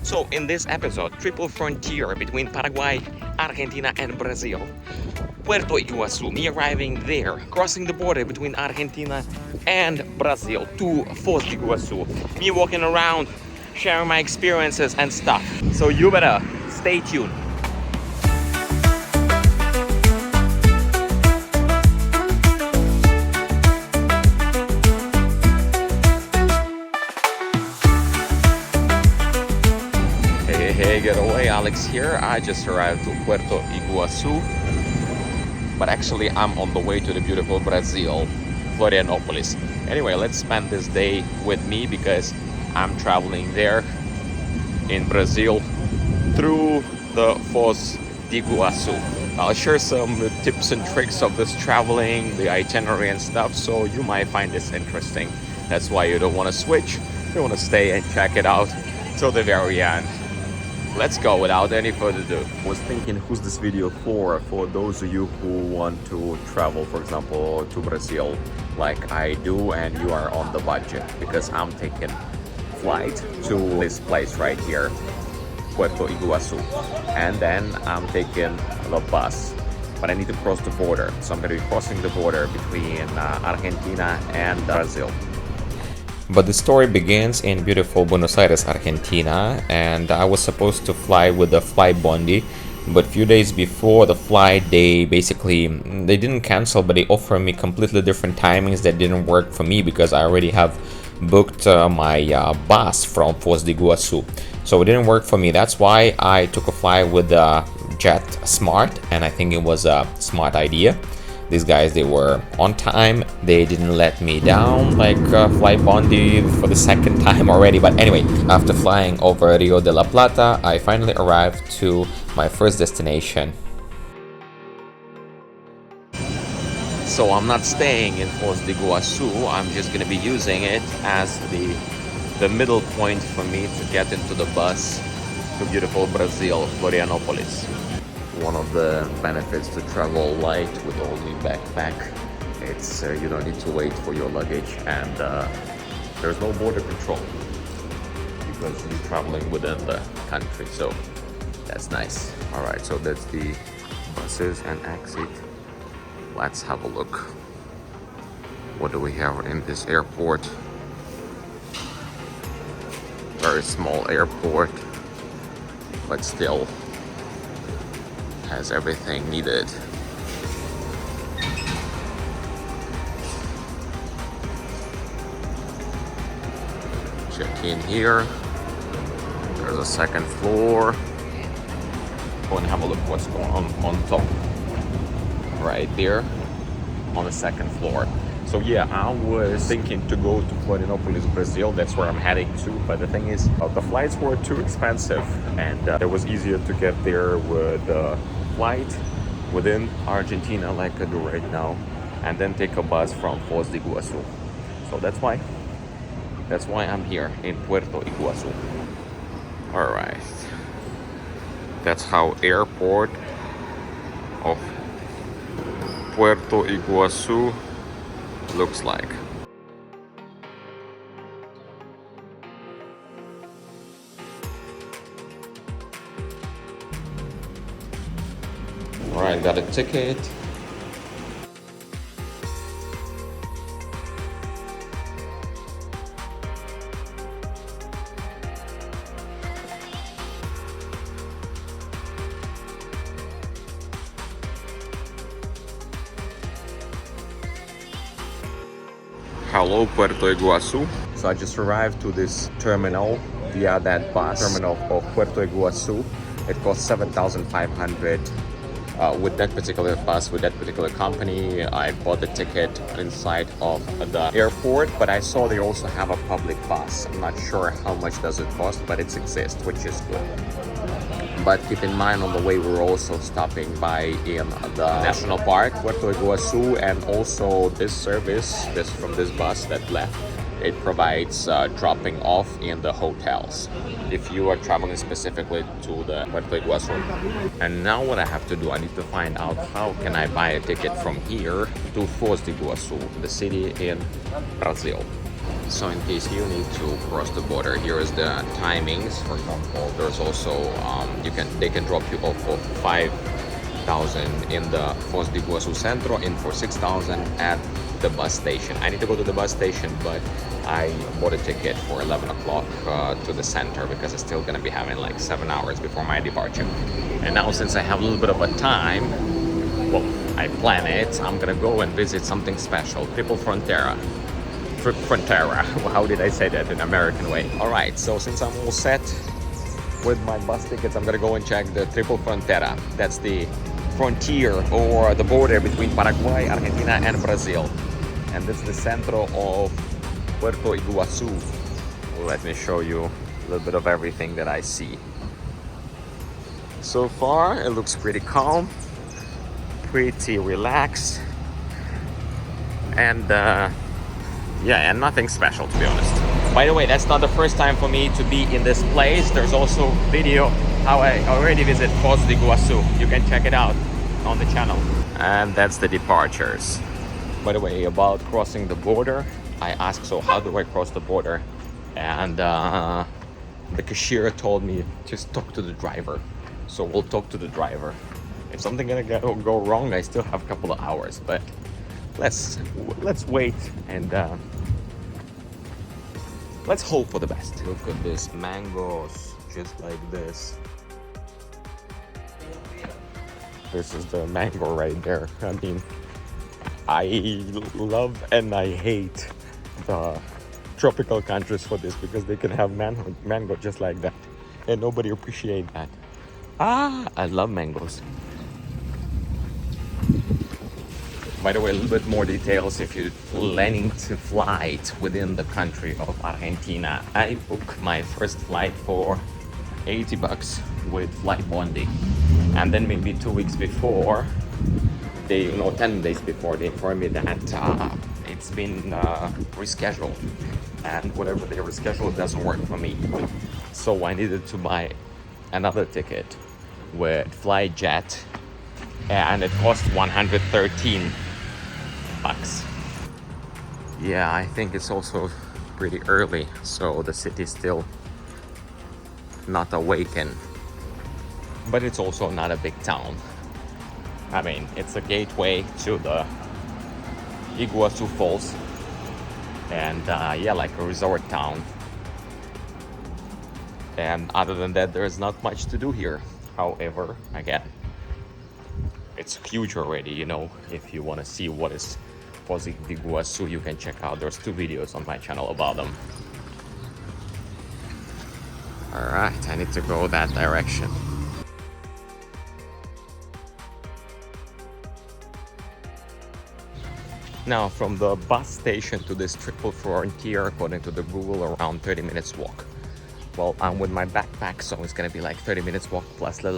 So in this episode, triple frontier between Paraguay, Argentina and Brazil. Puerto Iguazu, me arriving there, crossing the border between Argentina and Brazil to Foz de Iguazu. Me walking around, sharing my experiences and stuff. So you better stay tuned. Hey, get away, Alex here. I just arrived to Puerto Iguazu, but actually I'm on the way to the beautiful Brazil, Florianopolis. Anyway, let's spend this day with me because I'm traveling there in Brazil through the Foz de Iguazu. I'll share some tips and tricks of this traveling, the itinerary and stuff, so you might find this interesting. That's why you don't want to switch. You want to stay and check it out till the very end. Let's go without any further ado. I was thinking, who's this video for? For those of you who want to travel, for example, to Brazil, like I do, and you are on the budget, because I'm taking flight to this place right here, Puerto Iguazu, and then I'm taking the bus. But I need to cross the border, so I'm going to be crossing the border between Argentina and Brazil. But the story begins in beautiful Buenos Aires, Argentina, and I was supposed to fly with the flight Bondi, but a few days before the flight, they didn't cancel, but they offered me completely different timings that didn't work for me because I already have booked my bus from Foz de Iguazu. So it didn't work for me. That's why I took a flight with Jet Smart, and I think it was a smart idea. These guys, they were on time. They didn't let me down like Flight Bondi for the second time already. But anyway, after flying over Rio de la Plata, I finally arrived to my first destination. So I'm not staying in Foz de Iguazu. I'm just going to be using it as the middle point for me to get into the bus to beautiful Brazil, Florianopolis. One of the benefits to travel light with only backpack, it's you don't need to wait for your luggage, and there's no border control because you're traveling within the country, so that's nice. All right, so that's the buses and exit. Let's have a look. What do we have in this airport? Very small airport, but still has everything needed. Check in here. There's a second floor. Go and have a look what's going on top. Right there on the second floor. So yeah, I was thinking to go to Florianopolis, Brazil. That's where I'm heading to. But the thing is, the flights were too expensive, and it was easier to get there with a flight within Argentina, like I do right now, and then take a bus from Foz de Iguazu. So that's why I'm here in Puerto Iguazu. All right, that's how airport of Puerto Iguazu looks like. All right, got a ticket. Hello, Puerto Iguazu. So I just arrived to this terminal via that bus terminal of Puerto Iguazu. It costs 7,500 with that particular bus, with that particular company. I bought the ticket inside of the airport, but I saw they also have a public bus. I'm not sure how much does it cost, but it exists, which is good. But keep in mind, on the way we're also stopping by in the national park, Puerto Iguazu, and also this service, from this bus that left, it provides dropping off in the hotels if you are traveling specifically to the Puerto Iguazu. And now what I have to do, I need to find out how can I buy a ticket from here to Foz de Iguazu, the city in Brazil. So in case you need to cross the border, here is the timings. For example, there's also they can drop you off for 5,000 in the Foz do Iguaçu Centro, and for 6,000 at the bus station. I need to go to the bus station, but I bought a ticket for 11 o'clock to the center because it's still gonna be having like 7 hours before my departure. And now since I have a little bit of a time, well, I plan it, I'm gonna go and visit something special, Triple Frontera. Frontera. How did I say that in American way? All right, so since I'm all set with my bus tickets, I'm gonna go and check the Triple Frontera. That's the frontier or the border between Paraguay, Argentina, and Brazil. And this is the centro of Puerto Iguaçu. Let me show you a little bit of everything that I see. So far, it looks pretty calm, pretty relaxed, and yeah, and nothing special, to be honest. By the way, that's not the first time for me to be in this place. There's also video how I already visit Foz do Iguaçu. You can check it out on the channel. And that's the departures. By the way, about crossing the border, I asked, so how do I cross the border? And the cashier told me, just talk to the driver. So we'll talk to the driver. If something gonna go wrong, I still have a couple of hours, but let's wait and let's hope for the best. Look at this, mangoes, just like this. This is the mango right there. I mean, I love and I hate the tropical countries for this because they can have mango just like that, and nobody appreciates that. I love mangoes. By the way, a little bit more details if you're planning to fly within the country of Argentina. I booked my first flight for 80 bucks with flight bonding. And then maybe 2 weeks before, 10 days before, they informed me that it's been rescheduled. And whatever they rescheduled doesn't work for me. So I needed to buy another ticket with FlyJet, and it cost 113 bucks. Yeah, I think it's also pretty early, so the city's still not awakened, but it's also not a big town. I mean, it's a gateway to the Iguazu Falls, and yeah, like a resort town. And other than that, there's not much to do here. However, again, it's huge already, you know. If you want to see what is Foz do Iguaçu, you can check out, there's 2 videos on my channel about them. Alright, I need to go that direction. Now, from the bus station to this Triple Frontier, according to the Google, around 30 minutes walk. Well, I'm with my backpack, so it's gonna be like 30 minutes walk plus a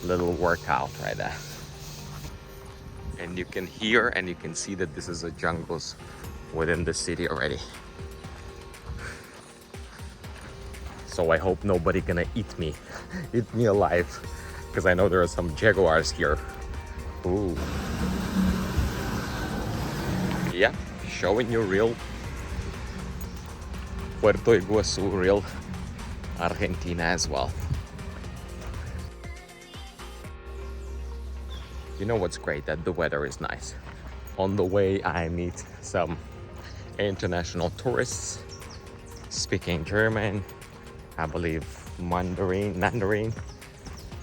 little workout right there. And you can hear and you can see that this is a jungles within the city already. So I hope nobody gonna eat me alive, because I know there are some jaguars here. Ooh. Yeah, showing you real Puerto Iguaçu, real Argentina as well. You know what's great? That the weather is nice. On the way, I meet some international tourists speaking German, I believe Mandarin.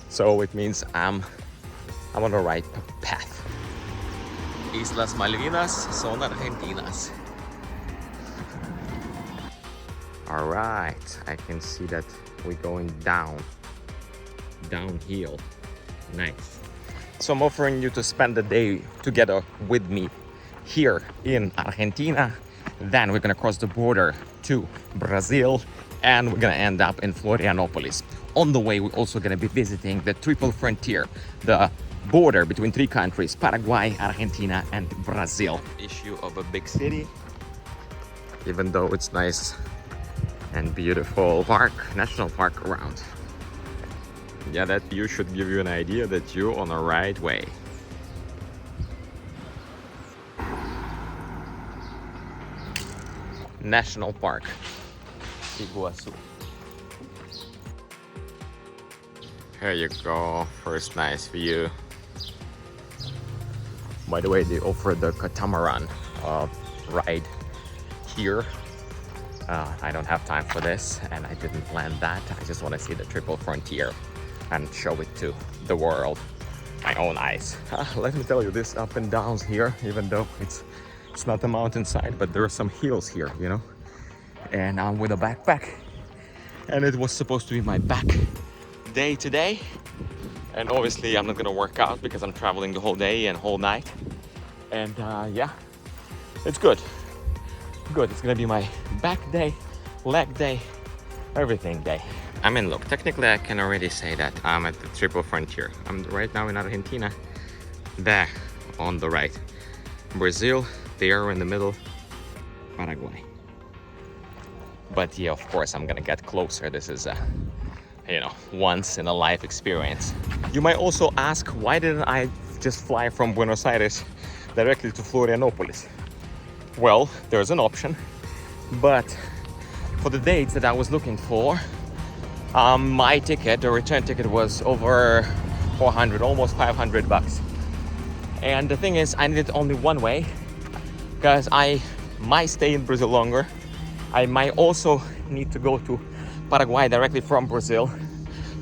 So it means I'm on the right path. Islas Malvinas son Argentinas. All right, I can see that we're going downhill. Nice. So I'm offering you to spend the day together with me here in Argentina. Then we're gonna cross the border to Brazil, and we're gonna end up in Florianopolis. On the way, we're also gonna be visiting the Triple Frontier, the border between 3 countries, Paraguay, Argentina, and Brazil. Issue of a big city, even though it's nice and beautiful national park around. Yeah, that view should give you an idea that you're on the right way. National Park, Iguazu. Here you go, first nice view. By the way, they offer the catamaran ride here. I don't have time for this, and I didn't plan that. I just want to see the triple frontier and show it to the world, my own eyes. Let me tell you, this up and downs here, even though it's not a mountainside, but there are some hills here, you know. And I'm with a backpack, and it was supposed to be my back day today. And obviously I'm not gonna work out because I'm traveling the whole day and whole night. And yeah, it's good. Good, it's gonna be my back day, leg day, everything day. I mean, look, technically I can already say that I'm at the triple frontier. I'm right now in Argentina, there on the right. Brazil, there in the middle, Paraguay. But yeah, of course, I'm gonna get closer. This is a, you know, once in a life experience. You might also ask, why didn't I just fly from Buenos Aires directly to Florianopolis? Well, there's an option, but for the dates that I was looking for, my ticket, the return ticket, was over 400, almost 500 bucks. And the thing is, I needed only one way, because I might stay in Brazil longer. I might also need to go to Paraguay directly from Brazil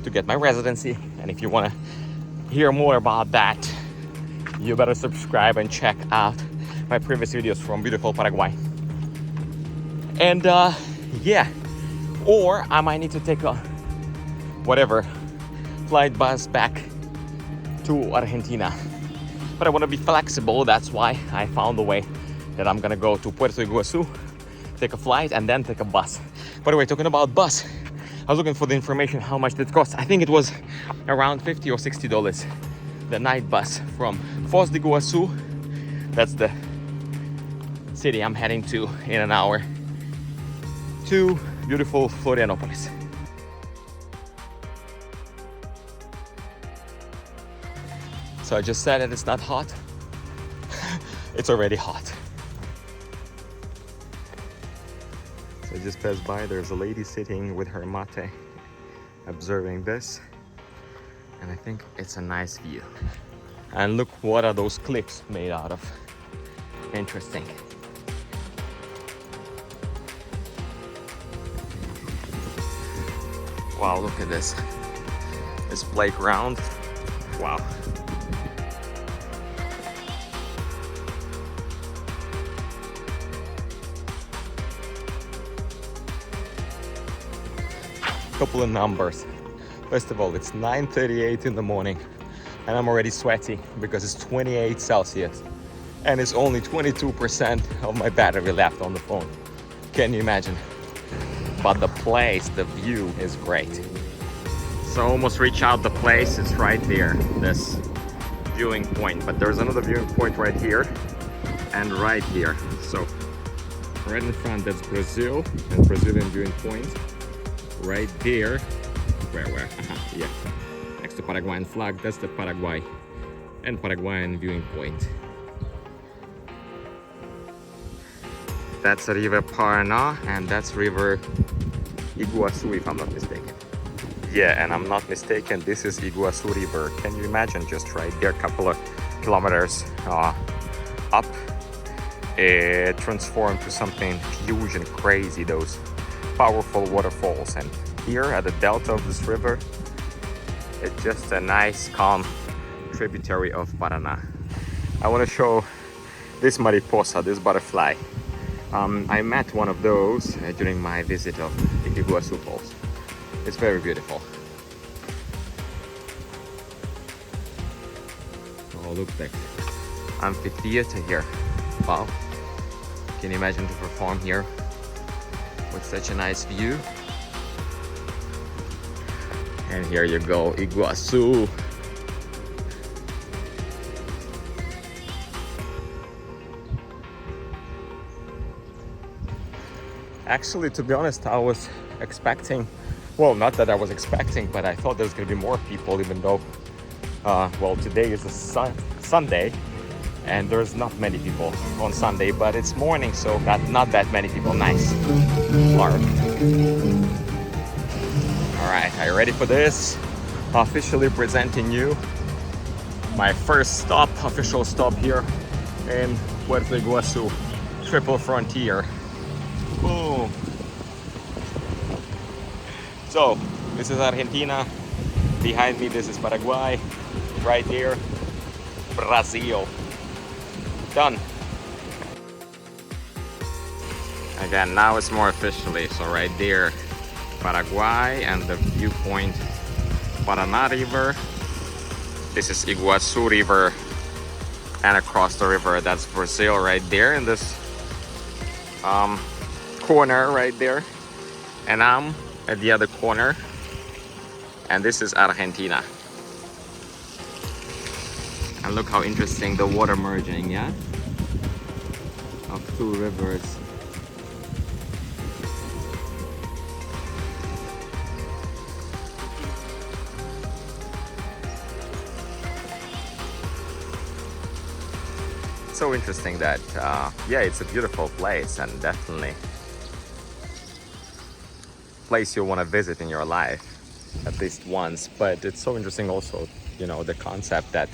to get my residency. And if you want to hear more about that, you better subscribe and check out my previous videos from beautiful Paraguay. And yeah, or I might need to take a whatever flight bus back to Argentina. But I want to be flexible. That's why I found a way that I'm gonna go to Puerto Iguazu, take a flight, and then take a bus. By the way, talking about bus, I was looking for the information how much it costs. I think it was around $50 or $60, the night bus from Foz do Iguaçu, that's the city I'm heading to in an hour, to beautiful Florianopolis. So I just said that it's not hot. It's already hot. So I just passed by, there's a lady sitting with her mate, observing this. And I think it's a nice view. And look, what are those cliffs made out of? Interesting. Wow, look at this. This playground. Wow. Couple of numbers. First of all, it's 9:38 in the morning and I'm already sweaty because it's 28 Celsius and it's only 22% of my battery left on the phone. Can you imagine? But the place, the view is great. So I almost reach out the place, it's right there, this viewing point. But there's another viewing point right here and right here. So right in front, that's Brazil and Brazilian viewing point. Right there, where? Yeah, next to Paraguayan flag, that's the Paraguay and Paraguayan viewing point. That's River Paraná and that's River Iguazu, if I'm not mistaken. Yeah, and I'm not mistaken, this is Iguazu River. Can you imagine, just right there, a couple of kilometers up, it transformed to something huge and crazy, those powerful waterfalls. And here at the delta of this river, it's just a nice calm tributary of Paraná. I want to show this mariposa, this butterfly. I met one of those during my visit of the Iguazu Falls. It's very beautiful. Oh, look, that amphitheater here. Wow. Can you imagine to perform here with such a nice view? And here you go, Iguazu. Actually, to be honest, I was expecting, well, not that I was expecting, but I thought there's gonna be more people, even though, well, today is a Sunday, and there's not many people on Sunday, but it's morning, so not that many people. Nice. Clark. All right, are you ready for this? Officially presenting you my first stop, official stop here in Puerto Iguazu, triple frontier. Boom. So this is Argentina. Behind me, this is Paraguay. Right here, Brazil. Done. Again, now it's more officially. So right there, Paraguay, and the viewpoint, Paraná River. This is Iguazu River, and across the river, that's Brazil right there in this corner right there. And I'm at the other corner, and this is Argentina. And look how interesting the water merging, yeah? Of two rivers. So interesting that, yeah, it's a beautiful place, and definitely place you want to visit in your life at least once. But it's so interesting also, you know, the concept that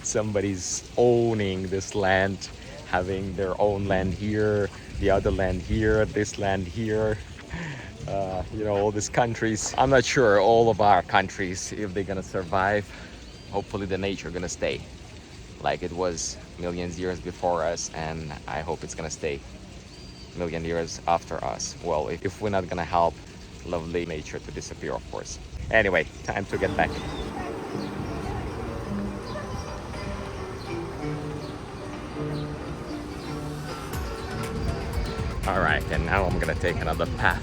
somebody's owning this land, having their own land here, the other land here, this land here, you know, all these countries. I'm not sure all of our countries, if they're gonna survive. Hopefully the nature gonna stay like it was millions years before us, and I hope it's gonna stay million years after us. Well, if we're not gonna help lovely nature to disappear, of course. Anyway, time to get back. All right, and now I'm gonna take another path.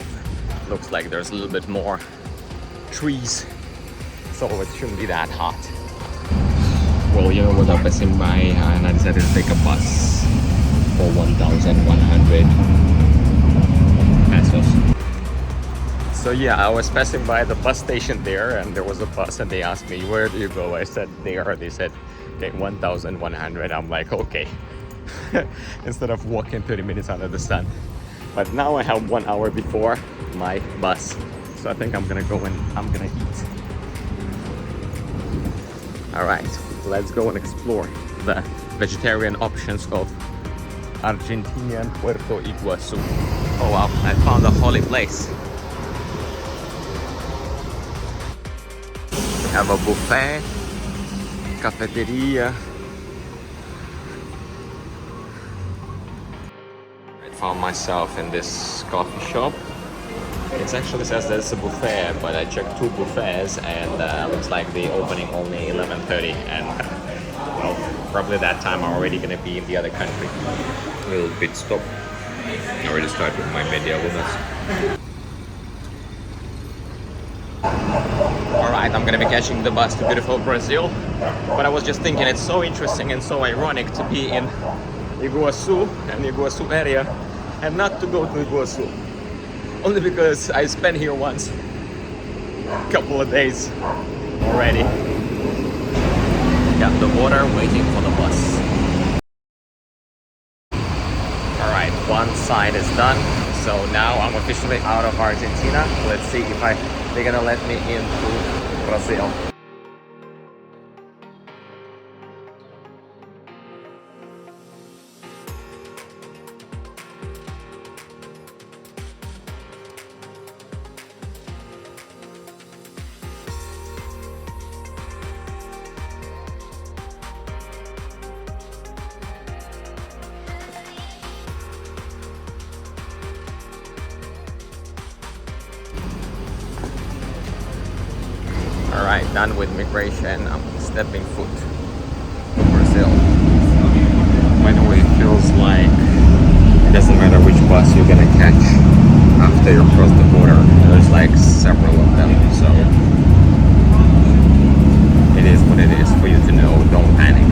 Looks like there's a little bit more trees, so it shouldn't be that hot. Well, you know what, I'm passing by and I decided to take a bus for 1,100 pesos. So yeah, I was passing by the bus station there, and there was a bus, and they asked me, where do you go? I said, there. They said, okay, 1,100. I'm like, okay. Instead of walking 30 minutes under the sun. But now I have 1 hour before my bus. So I think I'm gonna go and I'm gonna eat. All right, let's go and explore the vegetarian options of Argentinian Puerto Iguazu. Oh wow, I found a holy place. We have a buffet, cafeteria. I found myself in this coffee shop. It actually says that it's a buffet, but I checked 2 buffets, and looks like the opening only 11:30, and well, probably that time I'm already gonna be in the other country. A little bit stop. I already started with my media with us. Alright, I'm gonna be catching the bus to beautiful Brazil, but I was just thinking it's so interesting and so ironic to be in Iguazu and Iguazu area and not to go to Iguazu. Only because I spent here once, a couple of days already. Got the water waiting for the bus. Alright, one side is done. So now I'm officially out of Argentina. Let's see if they're gonna let me into Brazil. Alright, done with migration. I'm stepping foot to Brazil. By the way, it feels like it doesn't matter which bus you're gonna catch after you cross the border. There's like several of them, so it is what it is. For you to know, don't panic.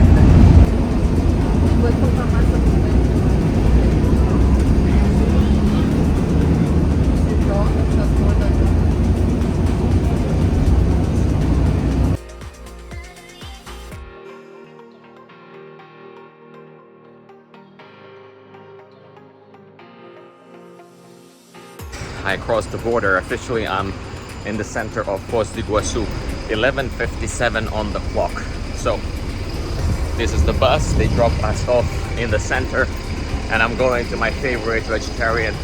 I crossed the border. Officially, I'm in the center of Foz do Iguaçu. 11:57 on the clock. So this is the bus. They drop us off in the center, and I'm going to my favorite vegetarian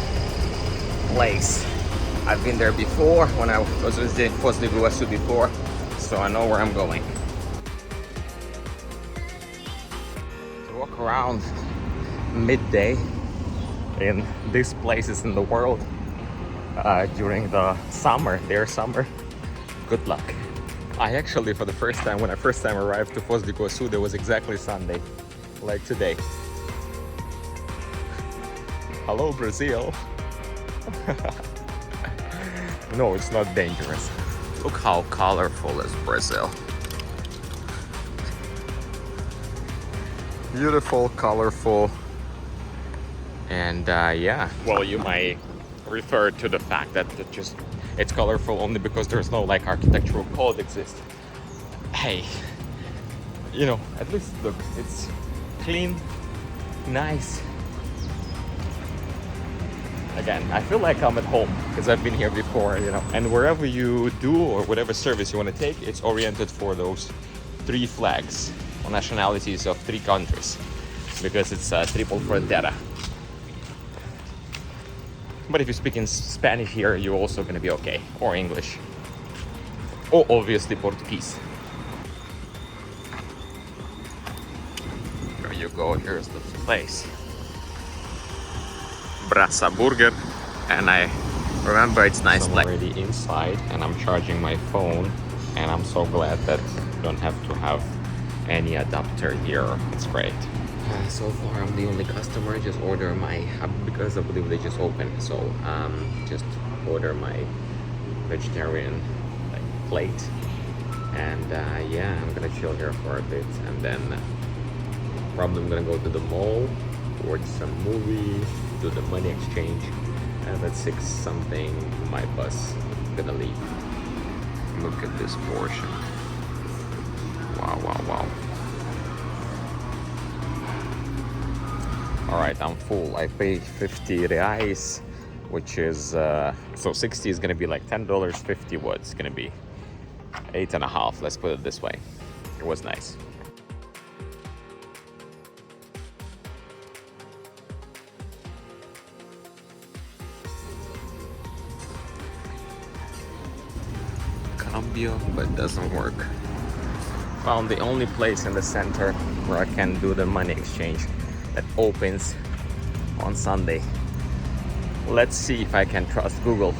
place. I've been there before when I was visiting Foz do Iguaçu before, so I know where I'm going. To walk around midday in these places in the world during the summer, their summer, good luck. I actually, for the first time, when I first time arrived to Foz do Iguaçu, there was exactly Sunday, like today. Hello, Brazil. No, it's not dangerous. Look how colorful is Brazil. Beautiful, colorful, and yeah. Well, you might refer to the fact that it's colorful only because there's no like architectural code exists. Hey, you know, at least look, it's clean, nice. Again, I feel like I'm at home because I've been here before, you know. And wherever you do or whatever service you want to take, it's oriented for those 3 flags or nationalities of 3 countries because it's triple frontera. But if you speak in Spanish here, you're also going to be okay, or English, or obviously Portuguese. There you go. Here's the place. Brasa Burger, and I remember it's nice. I'm already inside and I'm charging my phone, and I'm so glad that you don't have to have any adapter here. It's great. So far I'm the only customer. Just order my, because I believe they just opened, so just order my vegetarian like plate, and yeah, I'm gonna chill here for a bit, and then probably I'm gonna go to the mall, watch some movies, do the money exchange, and at 6 something my bus gonna leave. Look at this portion. Wow, wow, wow. Alright, I'm full. I paid 50 reais, which is so 60 is gonna be like $10, 50 what's gonna be 8.5, let's put it this way. It was nice. But doesn't work. Found the only place in the center where I can do the money exchange that opens on Sunday. Let's see if I can trust Google.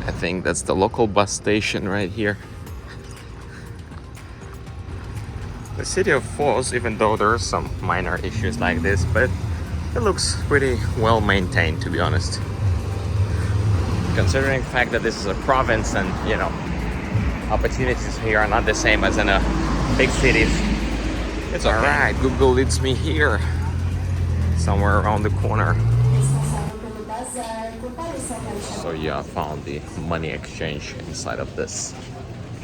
I think that's the local bus station right here. The city of Foz, even though there are some minor issues like this, but it looks pretty well maintained, to be honest. Considering the fact that this is a province and, you know, opportunities here are not the same as in big cities. It's okay. Alright, Google leads me here. Somewhere around the corner. So yeah, I found the money exchange inside of this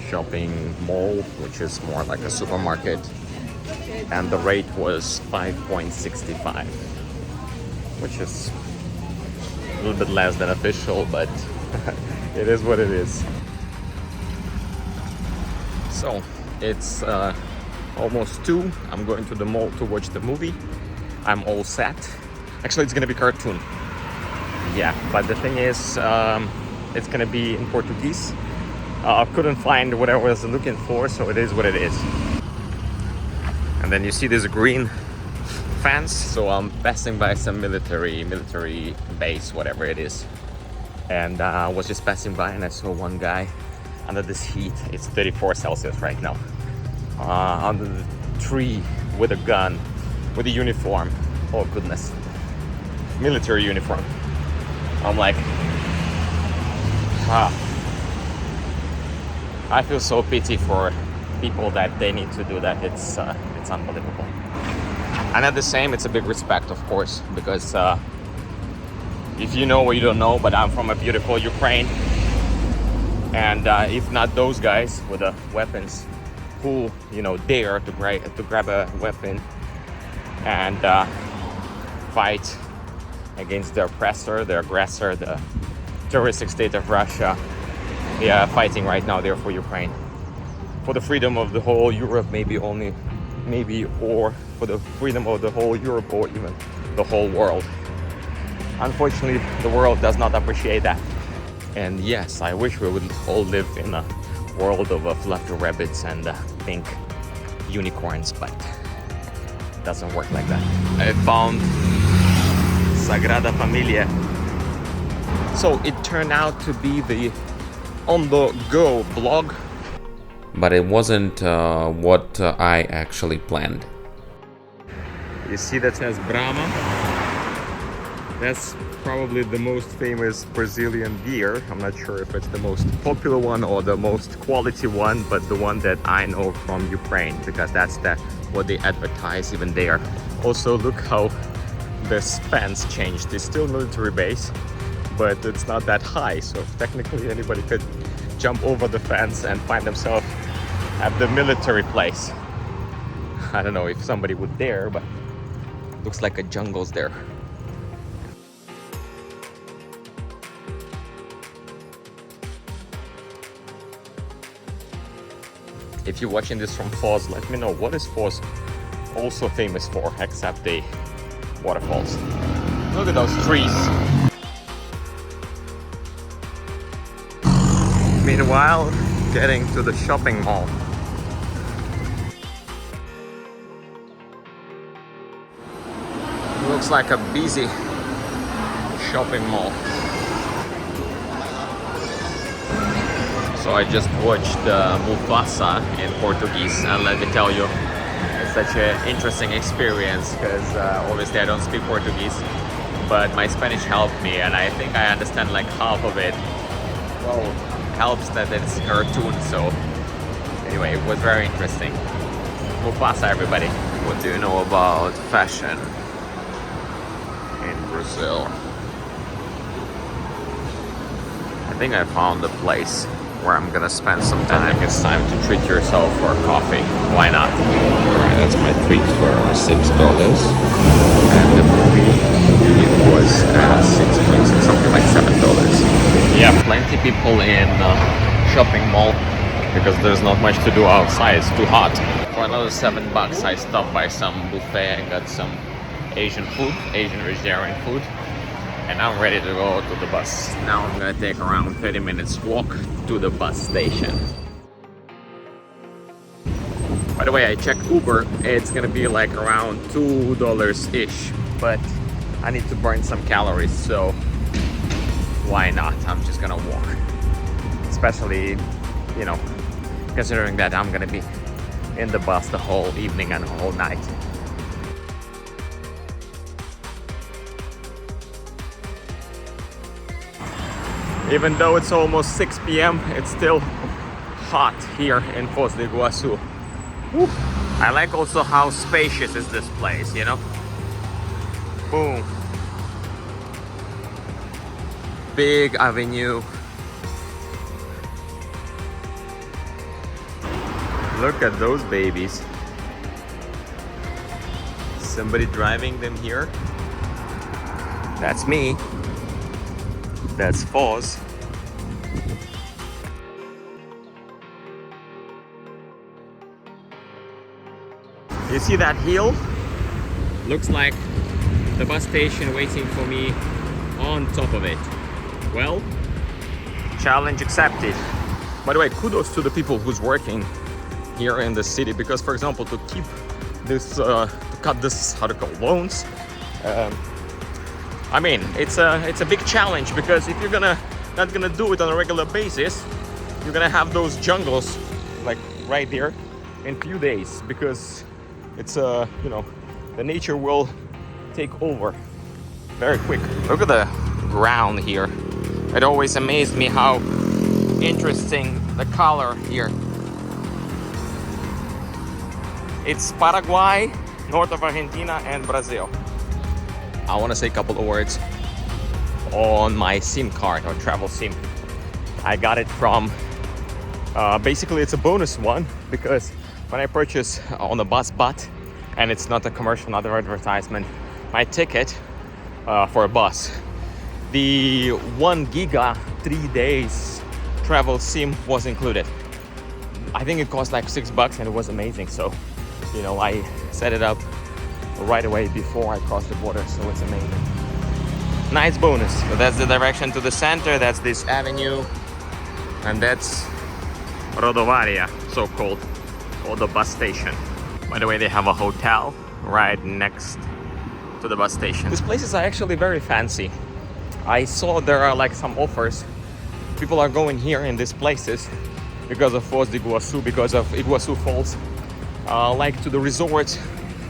shopping mall, which is more like a supermarket. And the rate was 5.65, which is a little bit less than official, but it is what it is. So it's almost 2. I'm going to the mall to watch the movie. I'm all set. Actually, it's gonna be cartoon. Yeah, but the thing is, it's gonna be in Portuguese. I couldn't find what I was looking for, so it is what it is. And then you see this green fence, so I'm passing by some military base, whatever it is, and I was just passing by and I saw one guy under this heat. It's 34 Celsius right now, under the tree with a gun, with a uniform. Oh goodness, military uniform. I'm like, I feel so pity for people that they need to do that. It's unbelievable. And at the same, it's a big respect, of course, because if you know or you don't know, but I'm from a beautiful Ukraine, and if not those guys with the weapons who, you know, dare to grab a weapon and fight against the oppressor, the aggressor, the terroristic state of Russia, yeah, fighting right now there for Ukraine, for the freedom of the whole Europe, maybe, or for the freedom of the whole Europe, or even the whole world. Unfortunately, the world does not appreciate that. And yes, I wish we would all live in a world of fluffy rabbits and pink unicorns, but it doesn't work like that. I found Sagrada Familia. So it turned out to be the on-the-go vlog, but it wasn't what I actually planned. You see that says Brahma? That's probably the most famous Brazilian beer. I'm not sure if it's the most popular one or the most quality one, but the one that I know from Ukraine, because that's what they advertise even there. Also, look how this fence changed. It's still military base, but it's not that high, so technically anybody could jump over the fence and find themselves at the military place. I don't know if somebody would dare, but looks like a jungle's there. If you're watching this from Foz, let me know, what is Foz also famous for, except the waterfalls? Look at those trees. Meanwhile, getting to the shopping mall. Looks like a busy shopping mall. So I just watched Mufasa in Portuguese, and let me tell you, it's such an interesting experience, because obviously I don't speak Portuguese, but my Spanish helped me, and I think I understand like half of it. Well, helps that it's cartoon, so anyway, it was very interesting. Mufasa, everybody. What do you know about fashion in Brazil? I think I found a place where I'm gonna spend some time. I think it's time to treat yourself for coffee. Why not? Alright, that's my treat for $6. And the movie was something like $7. Yeah, plenty people in shopping mall, because there's not much to do outside. It's too hot. For another $7, I stopped by some buffet and got some Asian food, Asian vegetarian food. And I'm ready to go to the bus. Now I'm gonna take around 30 minutes walk to the bus station. By the way, I checked Uber. It's gonna be like around $2-ish, but I need to burn some calories, so why not? I'm just gonna walk. Especially, you know, considering that I'm gonna be in the bus the whole evening and the whole night. Even though it's almost 6 p.m., it's still hot here in Foz do Iguaçu. Woo. I like also how spacious is this place, you know? Boom. Big avenue. Look at those babies. Somebody driving them here? That's me. That's Foz. You see that hill? Looks like the bus station waiting for me on top of it. Well, challenge accepted. By the way, kudos to the people who's working here in the city, because for example, to keep this, to cut this, how to call, loans, I mean, it's a big challenge, because if you're not gonna do it on a regular basis, you're gonna have those jungles like right there in few days, because it's you know, the nature will take over very quick. Look at the ground here. It always amazed me how interesting the color here. It's Paraguay, north of Argentina, and Brazil. I want to say a couple of words on my SIM card, or travel SIM. I got it from, basically it's a bonus one, because when I purchase on the bus, and it's not a commercial, not an advertisement, my ticket for a bus the 1 giga 3 days travel SIM was included. I think it cost like $6 and it was amazing. So, you know, I set it up right away before I crossed the border, so it's amazing. Nice bonus. So that's the direction to the center, that's this avenue, and that's Rodovaria, so called, or the bus station. By the way, they have a hotel right next to the bus station. These places are actually very fancy. I saw there are like some offers. People are going here in these places because of Foz de Iguaçu, because of Iguaçu Falls, like to the resorts,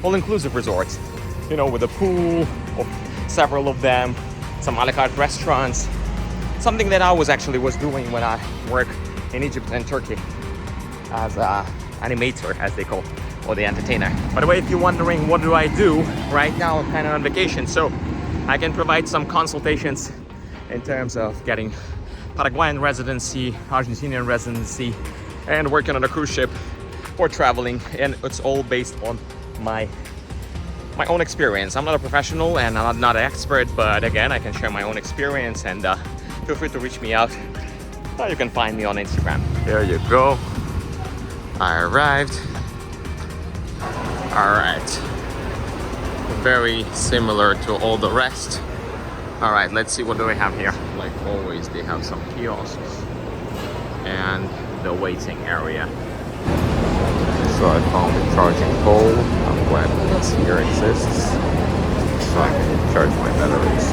all-inclusive resorts, you know, with a pool, or several of them, some a la carte restaurants, something that I was doing when I worked in Egypt and Turkey as an animator, as they call, or the entertainer. By the way, if you're wondering what do I do right now, I'm kind of on vacation, so I can provide some consultations in terms of getting Paraguayan residency, Argentinian residency, and working on a cruise ship or traveling, and it's all based on my own experience. I'm not a professional and I'm not an expert, but again, I can share my own experience, and feel free to reach me out. You can find me on Instagram. There you go. I arrived. All right. Very similar to all the rest. All right, let's see what do we have here. Like always, they have some kiosks and the waiting area. So I found a charging pole. I'm glad this here exists, so I can charge my batteries.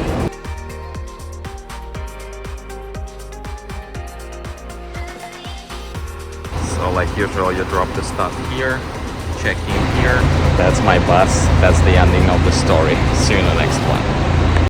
So like usual, you drop the stuff here, check in here. That's my bus. That's the ending of the story. See you in the next one.